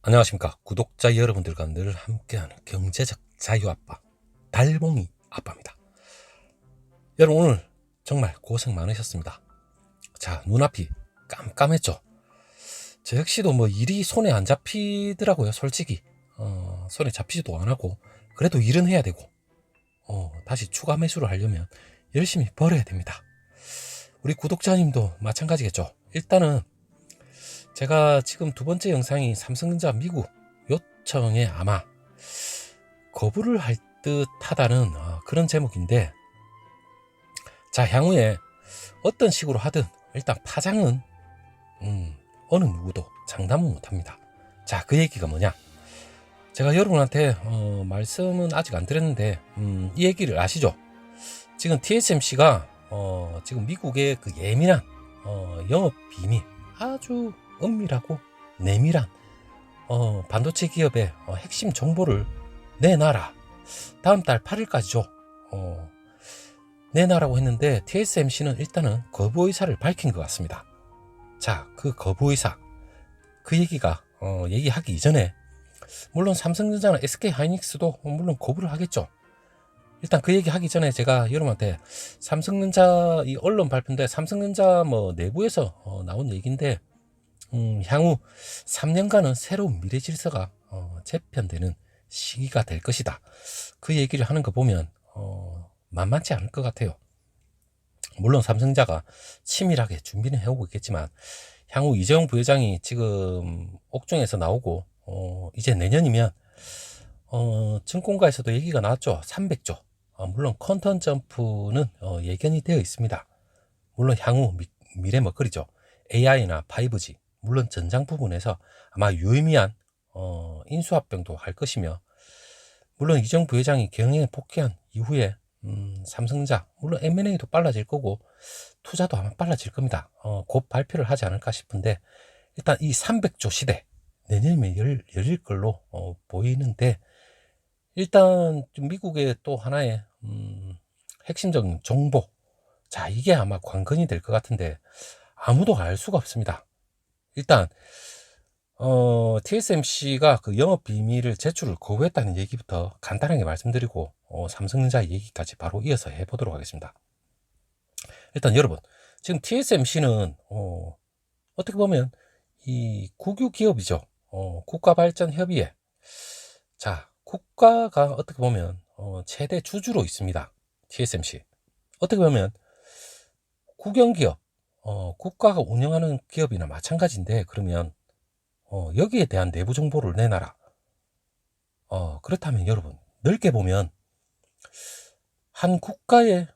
안녕하십니까. 구독자 여러분들과 늘 함께하는 경제적 자유아빠 달봉이 아빠입니다. 여러분, 오늘 정말 고생 많으셨습니다. 자, 눈앞이 깜깜했죠. 저 역시도 뭐 일이 손에 안 잡히더라고요. 솔직히 손에 잡히지도 않고, 그래도 일은 해야 되고, 다시 추가 매수를 하려면 열심히 벌어야 됩니다. 우리 구독자님도 마찬가지겠죠. 일단은 제가 지금 두 번째 영상이 삼성전자 미국 요청에 아마 거부를 할 듯하다는 그런 제목인데, 자, 향후에 어떤 식으로 하든 일단 파장은 어느 누구도 장담은 못합니다. 자, 그 얘기가 뭐냐, 제가 여러분한테 말씀은 아직 안 드렸는데 이 얘기를 아시죠? 지금 TSMC가 지금 미국의 그 예민한 영업 비밀, 아주 은밀하고 내밀한 반도체 기업의 핵심 정보를 내놔라, 다음 달 8일까지죠. 내놔라고 했는데 TSMC는 일단은 거부 의사를 밝힌 것 같습니다. 자, 그 거부 의사, 그 얘기가 얘기하기 이전에 물론 삼성전자나 SK하이닉스도 물론 거부를 하겠죠. 일단 그 얘기 하기 전에 제가 여러분한테 삼성전자 이 언론 발표인데, 삼성전자 뭐 내부에서 나온 얘기인데, 향후 3년간은 새로운 미래 질서가 재편되는 시기가 될 것이다. 그 얘기를 하는 거 보면 만만치 않을 것 같아요. 물론 삼성전자가 치밀하게 준비는 해오고 있겠지만, 향후 이재용 부회장이 지금 옥중에서 나오고 이제 내년이면 증권가에서도 얘기가 나왔죠. 300조. 물론 퀀텀 점프는 예견이 되어 있습니다. 물론 향후 미래 먹거리죠. AI나 5G, 물론 전장 부분에서 아마 유의미한 인수합병도 할 것이며, 물론 이재용 부회장이 경영에 복귀한 이후에 삼성전자 물론 M&A도 빨라질 거고 투자도 아마 빨라질 겁니다. 곧 발표를 하지 않을까 싶은데, 일단 이 300조 시대 내년이면 열릴 걸로 보이는데, 일단 좀 미국의 또 하나의 핵심적인 정보, 자, 이게 아마 관건이 될 것 같은데 아무도 알 수가 없습니다. 일단 TSMC가 그 영업 비밀을 제출을 거부했다는 얘기부터 간단하게 말씀드리고 삼성전자 얘기까지 바로 이어서 해보도록 하겠습니다. 일단 여러분, 지금 TSMC는 어떻게 보면 이 국유 기업이죠. 국가발전협의회. 자, 국가가 어떻게 보면 최대 주주로 있습니다. TSMC. 어떻게 보면 국영기업, 국가가 운영하는 기업이나 마찬가지인데, 그러면 여기에 대한 내부 정보를 내놔라. 그렇다면 여러분, 넓게 보면 한 국가의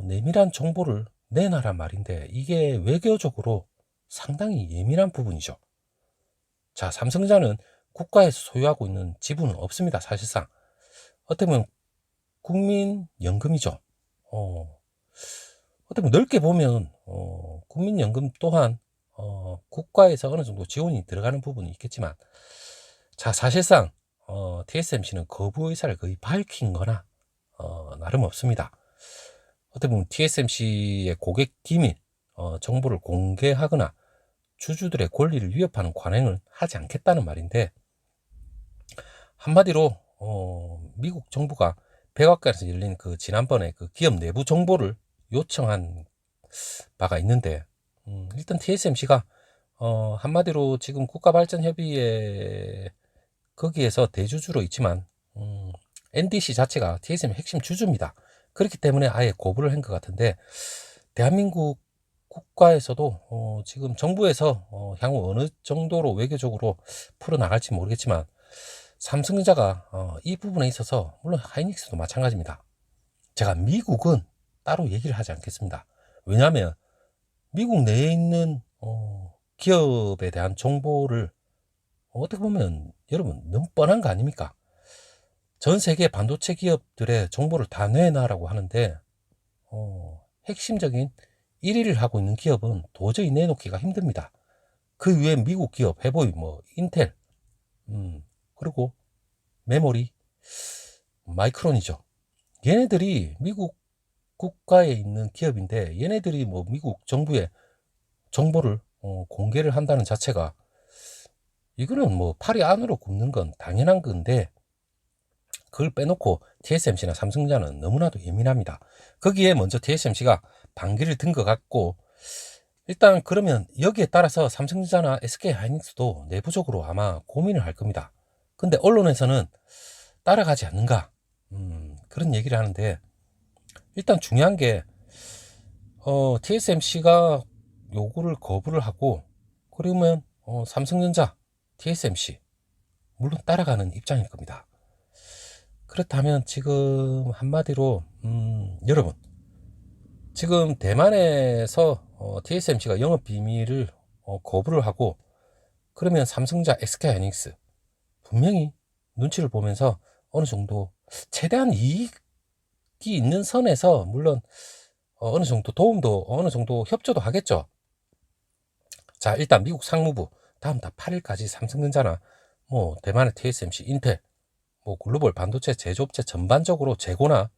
내밀한 정보를 내놔란 말인데, 이게 외교적으로 상당히 예민한 부분이죠. 자, 삼성전자는 국가에서 소유하고 있는 지분은 없습니다. 사실상 어떻게 보면 국민연금이죠. 어떻게 보면 넓게 보면 국민연금 또한 국가에서 어느 정도 지원이 들어가는 부분이 있겠지만, 자, 사실상 TSMC는 거부 의사를 거의 밝힌 거나 나름없습니다. 어떻게 보면 TSMC의 고객 기밀 정보를 공개하거나 주주들의 권리를 위협하는 관행을 하지 않겠다는 말인데, 한마디로 미국 정부가 백악관에서 열린 그 지난번에 그 기업 내부 정보를 요청한 바가 있는데, 일단 TSMC가 한마디로 지금 국가발전협의회 거기에서 대주주로 있지만 NDC 자체가 TSMC 핵심 주주입니다. 그렇기 때문에 아예 거부를 한 것 같은데, 대한민국 국가에서도 지금 정부에서 향후 어느 정도로 외교적으로 풀어나갈지 모르겠지만, 삼성전자가 이 부분에 있어서, 물론 하이닉스도 마찬가지입니다. 제가 미국은 따로 얘기를 하지 않겠습니다. 왜냐하면 미국 내에 있는 기업에 대한 정보를 어떻게 보면 여러분 너무 뻔한 거 아닙니까? 전 세계 반도체 기업들의 정보를 다 내놔라고 하는데 핵심적인 1위를 하고 있는 기업은 도저히 내놓기가 힘듭니다. 그 위에 미국 기업 해보이 뭐 인텔, 그리고 메모리, 마이크론이죠. 얘네들이 미국 국가에 있는 기업인데, 얘네들이 뭐 미국 정부의 정보를 공개를 한다는 자체가 이거는 뭐 팔이 안으로 굽는 건 당연한 건데, 그걸 빼놓고 TSMC나 삼성전자는 너무나도 예민합니다. 거기에 먼저 TSMC가 반기를 든 것 같고, 일단 그러면 여기에 따라서 삼성전자나 SK하이닉스도 내부적으로 아마 고민을 할 겁니다. 근데 언론에서는 따라가지 않는가, 그런 얘기를 하는데, 일단 중요한 게 TSMC가 요구를 거부를 하고, 그러면 삼성전자, TSMC 물론 따라가는 입장일 겁니다. 그렇다면 지금 한마디로 여러분, 지금 대만에서 TSMC가 영업 비밀을 거부를 하고, 그러면 삼성전자, SK하이닉스 분명히 눈치를 보면서 어느 정도 최대한 이익이 있는 선에서, 물론 어느 정도 도움도, 어느 정도 협조도 하겠죠. 자, 일단 미국 상무부 다음 달 8일까지 삼성전자나 뭐 대만의 TSMC, 인텔, 뭐 글로벌 반도체 제조업체 전반적으로 재고나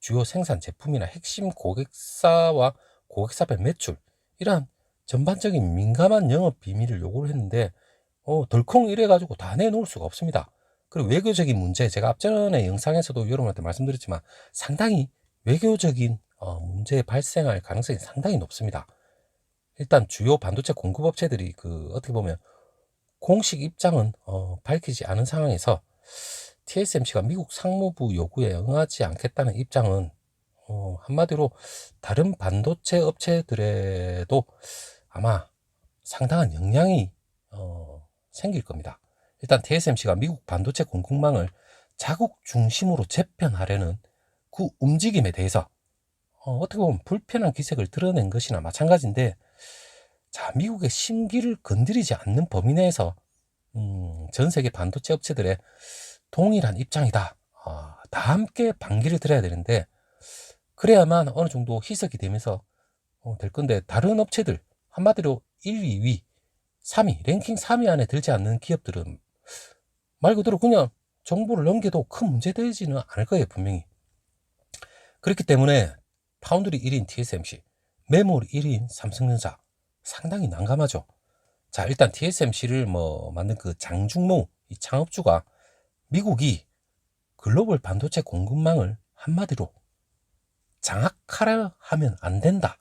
주요 생산 제품이나 핵심 고객사와 고객사별 매출, 이러한 전반적인 민감한 영업 비밀을 요구를 했는데, 덜컹 이래가지고 다 내놓을 수가 없습니다. 그리고 외교적인 문제, 제가 앞전에 영상에서도 여러분한테 말씀드렸지만 상당히 외교적인 문제 발생할 가능성이 상당히 높습니다. 일단 주요 반도체 공급업체들이 어떻게 보면 공식 입장은 밝히지 않은 상황에서 TSMC가 미국 상무부 요구에 응하지 않겠다는 입장은 한마디로 다른 반도체 업체들에도 아마 상당한 영향이 생길 겁니다. 일단 TSMC가 미국 반도체 공급망을 자국 중심으로 재편하려는 그 움직임에 대해서 어떻게 보면 불편한 기색을 드러낸 것이나 마찬가지인데, 자, 미국의 심기를 건드리지 않는 범위 내에서 전 세계 반도체 업체들의 동일한 입장이다, 다 함께 반기를 들어야 되는데, 그래야만 어느 정도 희석이 되면서 될 건데, 다른 업체들 한마디로 1, 2위, 3위, 랭킹 3위 안에 들지 않는 기업들은 말 그대로 그냥 정보를 넘겨도 큰 문제 되지는 않을 거예요, 분명히. 그렇기 때문에 파운드리 1인 TSMC, 메모리 1인 삼성전자 상당히 난감하죠. 자, 일단 TSMC를 만든 그 장중모 이 창업주가 미국이 글로벌 반도체 공급망을 한마디로 장악하려 하면 안 된다,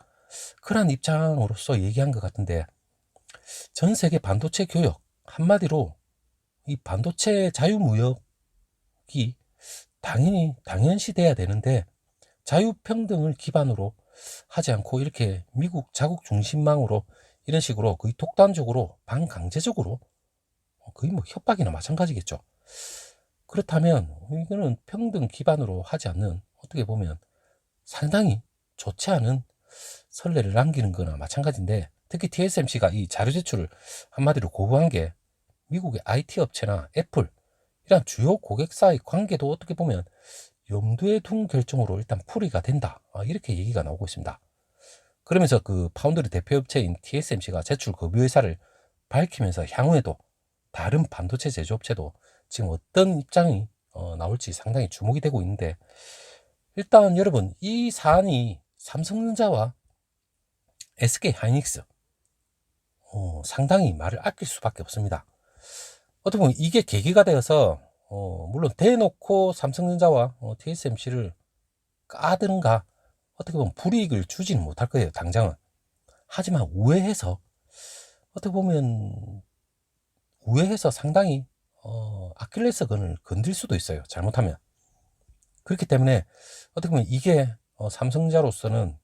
그런 입장으로서 얘기한 것 같은데, 전 세계 반도체 교역, 한마디로 이 반도체 자유무역이 당연시 돼야 되는데, 자유평등을 기반으로 하지 않고 이렇게 미국 자국 중심망으로 이런 식으로 거의 독단적으로 반강제적으로, 거의 협박이나 마찬가지겠죠. 그렇다면 이거는 평등 기반으로 하지 않는, 어떻게 보면 상당히 좋지 않은 선례를 남기는 거나 마찬가지인데, 특히 TSMC가 이 자료 제출을 한마디로 거부한 게 미국의 IT 업체나 애플, 이런 주요 고객사의 관계도 어떻게 보면 염두에 둔 결정으로 일단 풀이가 된다, 이렇게 얘기가 나오고 있습니다. 그러면서 그 파운드리 대표업체인 TSMC가 제출 거부 의사를 밝히면서 향후에도 다른 반도체 제조업체도 지금 어떤 입장이 나올지 상당히 주목이 되고 있는데, 일단 여러분, 이 사안이 삼성전자와 SK하이닉스 상당히 말을 아낄 수밖에 없습니다. 어떻게 보면 이게 계기가 되어서 물론 대놓고 삼성전자와 TSMC를 까드는가, 어떻게 보면 불이익을 주지는 못할 거예요, 당장은. 하지만 우회해서 상당히 아킬레스건을 건들 수도 있어요, 잘못하면. 그렇기 때문에 어떻게 보면 이게 삼성전자로서는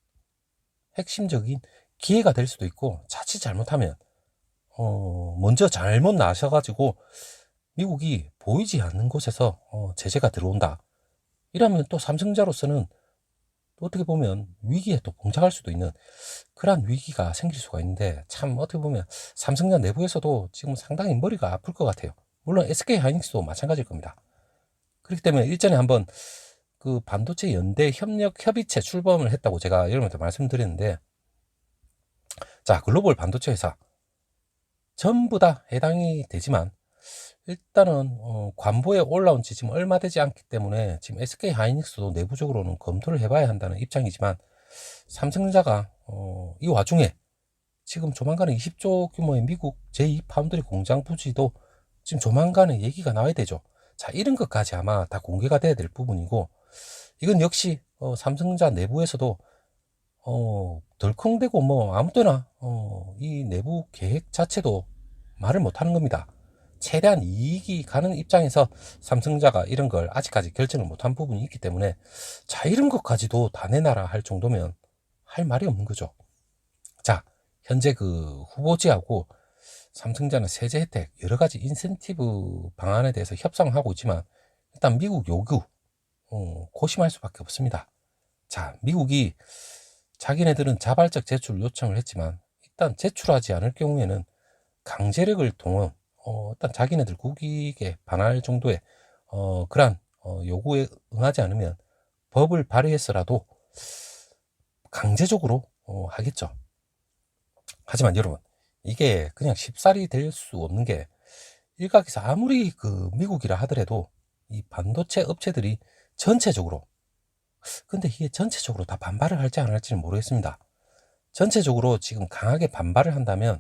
핵심적인 기회가 될 수도 있고, 자칫 잘못하면 먼저 잘못 나셔가지고 미국이 보이지 않는 곳에서 제재가 들어온다, 이러면 또 삼성전자로서는 또 어떻게 보면 위기에 또 봉착할 수도 있는 그러한 위기가 생길 수가 있는데, 참 어떻게 보면 삼성전자 내부에서도 지금 상당히 머리가 아플 것 같아요. 물론 SK하이닉스도 마찬가지일 겁니다. 그렇기 때문에 일전에 한번 그 반도체 연대 협력 협의체 출범을 했다고 제가 여러분한테 말씀드렸는데, 자, 글로벌 반도체 회사 전부 다 해당이 되지만, 일단은 관보에 올라온 지 지금 얼마 되지 않기 때문에 지금 SK하이닉스도 내부적으로는 검토를 해봐야 한다는 입장이지만, 삼성전자가 이 와중에 지금 조만간에 20조 규모의 미국 제2 파운드리 공장 부지도 지금 조만간에 얘기가 나와야 되죠. 자, 이런 것까지 아마 다 공개가 돼야 될 부분이고, 이건 역시 삼성전자 내부에서도 덜컹대고 뭐 아무 때나 이 내부 계획 자체도 말을 못하는 겁니다. 최대한 이익이 가는 입장에서 삼성전자가 이런 걸 아직까지 결정을 못한 부분이 있기 때문에, 자, 이런 것까지도 다 내놔라 할 정도면 할 말이 없는 거죠. 자, 현재 그 후보지하고 삼성전자는 세제 혜택, 여러 가지 인센티브 방안에 대해서 협상을 하고 있지만, 일단 미국 요구 고심할 수밖에 없습니다. 자, 미국이 자기네들은 자발적 제출 요청을 했지만, 일단 제출하지 않을 경우에는 강제력을 동원, 일단 자기네들 국익에 반할 정도의 그러한 요구에 응하지 않으면 법을 발의해서라도 강제적으로 하겠죠. 하지만 여러분, 이게 그냥 쉽사리 될 수 없는 게, 일각에서 아무리 그 미국이라 하더라도 이 반도체 업체들이 전체적으로, 근데 이게 전체적으로 다 반발을 할지 안 할지는 모르겠습니다. 전체적으로 지금 강하게 반발을 한다면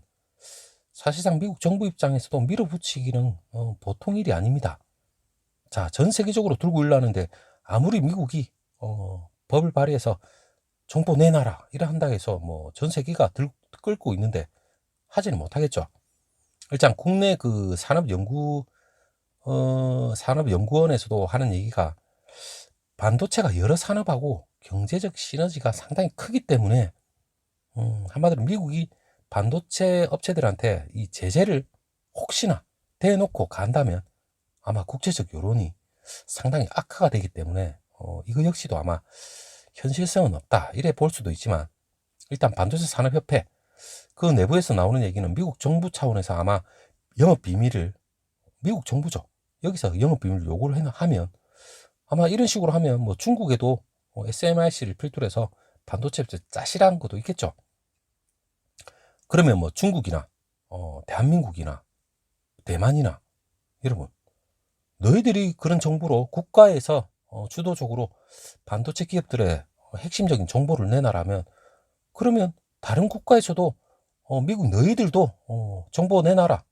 사실상 미국 정부 입장에서도 밀어붙이기는 보통 일이 아닙니다. 자, 전 세계적으로 들고 일라는데 아무리 미국이 법을 발의해서 정보 내놔라 이래 한다 해서 뭐 전 세계가 끌고 있는데 하지는 못하겠죠. 일단 국내 그 산업연구원에서도 하는 얘기가, 반도체가 여러 산업하고 경제적 시너지가 상당히 크기 때문에 한마디로 미국이 반도체 업체들한테 이 제재를 혹시나 대놓고 간다면 아마 국제적 여론이 상당히 악화가 되기 때문에 이거 역시도 아마 현실성은 없다 이래 볼 수도 있지만, 일단 반도체 산업협회 그 내부에서 나오는 얘기는 미국 정부 차원에서 아마 영업 비밀을, 미국 정부죠, 여기서 영업 비밀을 요구를 하면 아마 이런 식으로 하면 뭐 중국에도 SMIC를 필두로 해서 반도체 짜실한 것도 있겠죠. 그러면 뭐 중국이나 대한민국이나 대만이나, 여러분, 너희들이 그런 정보로 국가에서 주도적으로 반도체 기업들의 핵심적인 정보를 내놔라면, 그러면 다른 국가에서도 미국 너희들도 정보 내놔라.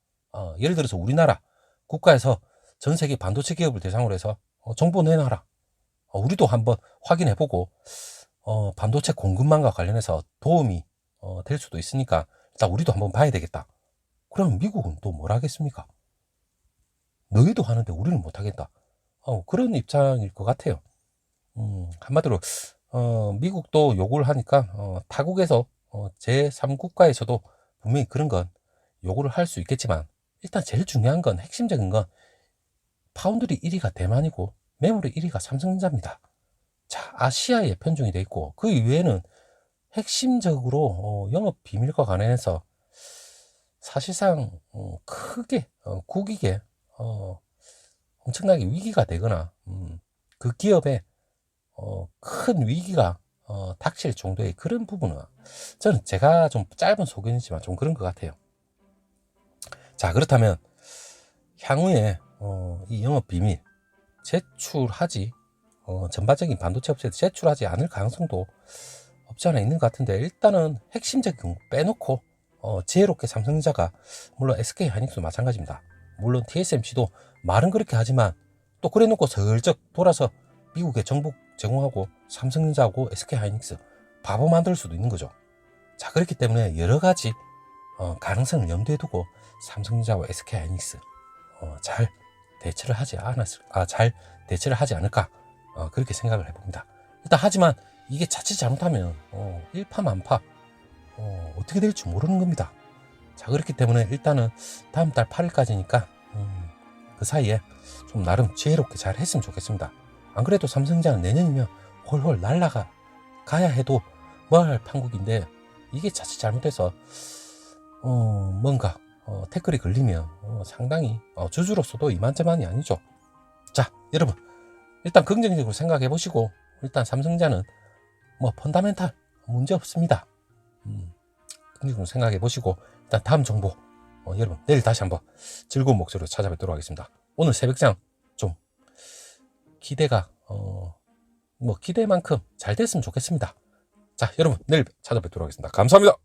예를 들어서 우리나라 국가에서 전 세계 반도체 기업을 대상으로 해서 정보 내놔라. 우리도 한번 확인해보고 반도체 공급망과 관련해서 도움이 될 수도 있으니까 일단 우리도 한번 봐야 되겠다. 그럼 미국은 또 뭘 하겠습니까? 너희도 하는데 우리는 못하겠다. 그런 입장일 것 같아요. 한마디로 미국도 요구를 하니까 타국에서 제3국가에서도 분명히 그런 건 요구를 할 수 있겠지만, 일단 제일 중요한 건, 핵심적인 건 파운드리 1위가 대만이고 메모리 1위가 삼성전자입니다. 자, 아시아에 편중이 돼 있고 그 이외에는 핵심적으로 영업 비밀과 관련해서 사실상 크게 국익에 엄청나게 위기가 되거나 그 기업에 큰 위기가 닥칠 정도의 그런 부분은, 저는 제가 좀 짧은 소견이지만 좀 그런 것 같아요. 자, 그렇다면 향후에 이 영업 비밀 제출하지, 전반적인 반도체 업체에 제출하지 않을 가능성도 없지 않아 있는 것 같은데, 일단은 핵심적인 거 빼놓고 지혜롭게 삼성전자가, 물론 SK하이닉스도 마찬가지입니다. 물론 TSMC도 말은 그렇게 하지만 또 그래 놓고 슬쩍 돌아서 미국에 정보 제공하고 삼성전자하고 SK하이닉스 바보 만들 수도 있는 거죠. 자, 그렇기 때문에 여러 가지 가능성을 염두에 두고 삼성전자와 SK하이닉스 잘 대처를 하지 않을까, 그렇게 생각을 해봅니다. 일단 하지만 이게 자칫 잘못하면 일파만파 어떻게 될지 모르는 겁니다. 자, 그렇기 때문에 일단은 다음 달 8일까지니까 그 사이에 좀 나름 지혜롭게 잘 했으면 좋겠습니다. 안 그래도 삼성전자는 내년이면 홀홀 날아가 가야 해도 뭐할 판국인데, 이게 자칫 잘못해서 뭔가 태클이 걸리면 상당히 주주로서도 이만저만이 아니죠. 자, 여러분, 일단 긍정적으로 생각해 보시고, 일단 삼성전자는 뭐 펀다멘탈 문제 없습니다. 긍정적으로 생각해 보시고, 일단 다음 정보 여러분 내일 다시 한번 즐거운 목소리로 찾아뵙도록 하겠습니다. 오늘 새벽장 좀 기대가 뭐 기대만큼 잘 됐으면 좋겠습니다. 자, 여러분 내일 찾아뵙도록 하겠습니다. 감사합니다.